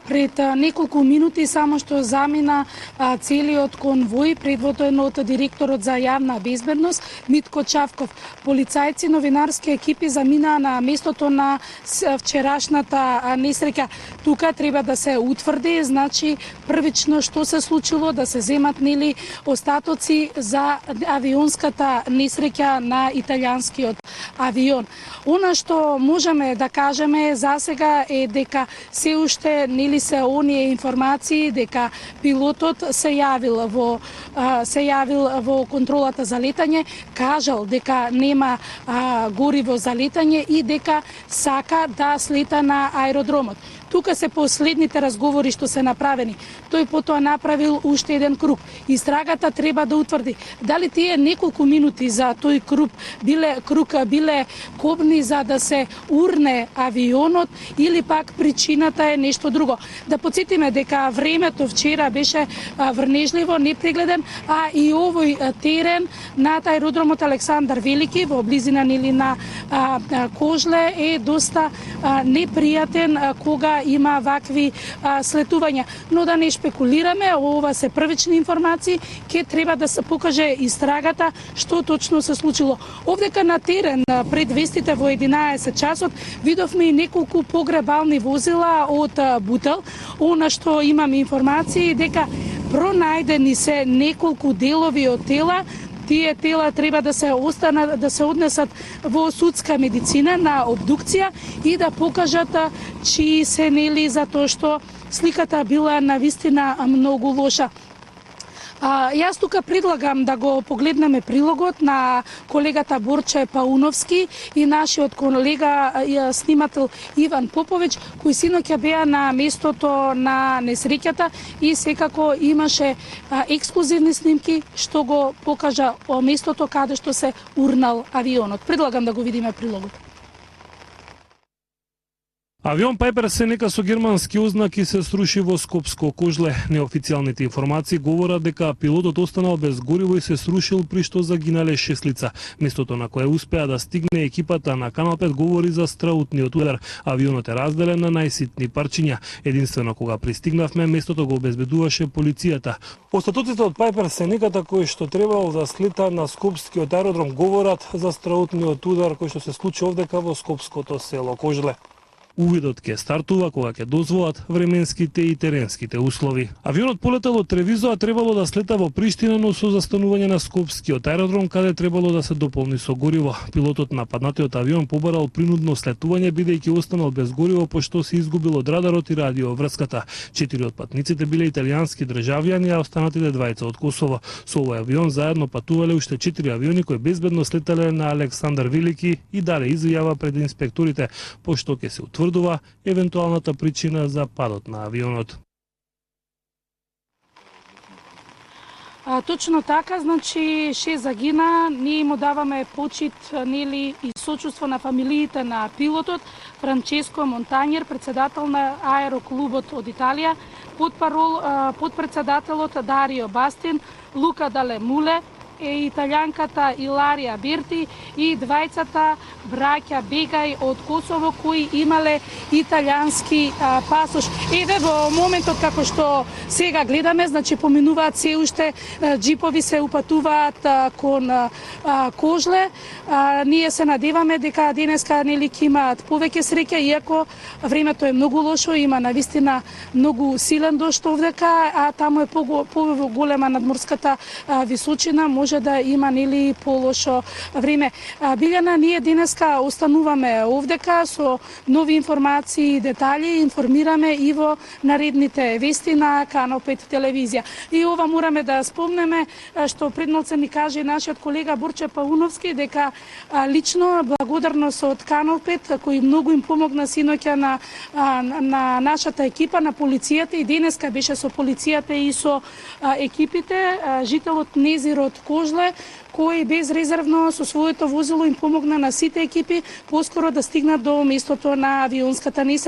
Пред неколку минути само што замина целиот конвој предводен од директорот за јавна безбедност Митко Чавков. Полицајци, новинарски екипи заминаа на местото на вчерашната несреќа. Тука треба да се утврди, значи првично што се случило, да се земат нели остатоци за авионската несреќа на италијанскиот авион. Она што можеме да кажеме за сега е дека се уште нели се оние информации дека пилотот се јавил во контролата за летање, кажал дека нема гориво за летање и дека сака да слета на аеродромот. Тука се последните разговори што се направени. Тој потоа направил уште еден круг. Истрагата треба да утврди дали тие неколку минути за тој круг биле кобни за да се урне авионот или пак причината е нешто друго. Да потсетиме дека времето вчера беше врнежливо, непрегледен, а и овој терен над аеродромот Александар Велики во близина нели на Кожле е доста непријатен кога има вакви слетувања. Но да не шпекулираме, ова се првични информации, ке треба да се покаже истрагата што точно се случило. Овдека на терен пред вестите во 11 часот видовме и неколку погребални возила од Бутел. Она што имам информации дека пронајдени се неколку делови од тела. Тие тела треба да се однесат во судска медицина на обдукција и да покажат чии се нели, затоа што сликата била навистина многу лоша. Јас тука предлагам да го погледнеме прилогот на колегата Борче Пауновски и нашиот колега снимател Иван Поповиќ, кои синоќа беа на местото на несреќата и секако имаше ексклузивни снимки што го покажа местото каде што се урнал авионот. Предлагам да го видиме прилогот. Авион Пайпер Сенека со германски ознаки се сруши во Скопско Кожле. Неофицијалните информации говорат дека пилотот останал без гориво и се срушил, при што загинале 6 лица. Местото на кое успеа да стигне екипата на Канал 5 говори за страутниот удар. Авионот е разделен на најситни парчиња. Единствено кога пристигнавме, местото го обезбедуваше полицијата. Остатоците од Пайпер Сенеката кои што требало да слета на Скопскиот аеродром говорат за страутниот удар кој што се случи овдека во скопското село Кожле. Увидот ќе стартува кога ќе дозволат временските и теренските услови. Авионот полетел од Тревизо, а требало да слета во Приштина, но со застанување на Скопскиот аеродром, каде требало да се дополни со гориво. Пилотот на паднатиот авион побарал принудно слетување, бидејќи останал без гориво, пошто се изгубил од радарот и радиоврската. 4 од патниците биле италијански државјани, а останатите 2 од Косово. Со овој авион заедно патувале уште 4 авиони кои безбедно слетале на Александар Велики и дале изјава пред инспекторите, пошто ќе се утврдува евентуалната причина за падот на авионот. Точно така, значи 6 загина, ние му даваме почит нели и сочувство на фамилиите на пилотот Франческо Монтањер, председател на аероклубот од Италија, подпредседателот Дарио Бастин, Лука Далемуле, италијанката Иларија Берти и двајцата браќа Бегај од Косово кои имале италијански пасош. Еве во моментот како што сега гледаме, значи поминуваат се уште џипови, се упатуваат кон Кожле. Ние се надеваме дека денеска нели ќе имаат повеќе среќа, иако времето е многу лошо, има навистина многу силен дожд овдека, а таму е поголема надморската височина, може да има нели полошо време. Билјана, ние денеска остануваме овдека со нови информации и детали, информираме и во наредните вести на Канал 5 телевизија. И ова мораме да спомнеме што предноце ни каже нашиот колега Борче Пауновски дека лично благодарност од Канал 5 кој многу им помогна синоќа на нашата екипа на полицијата и денеска беше со полицијата и со екипите, жителот Незир од Кожле, кој безрезервно со своето возило им помогна на сите екипи поскоро да стигнат до местото на авионската несреќа.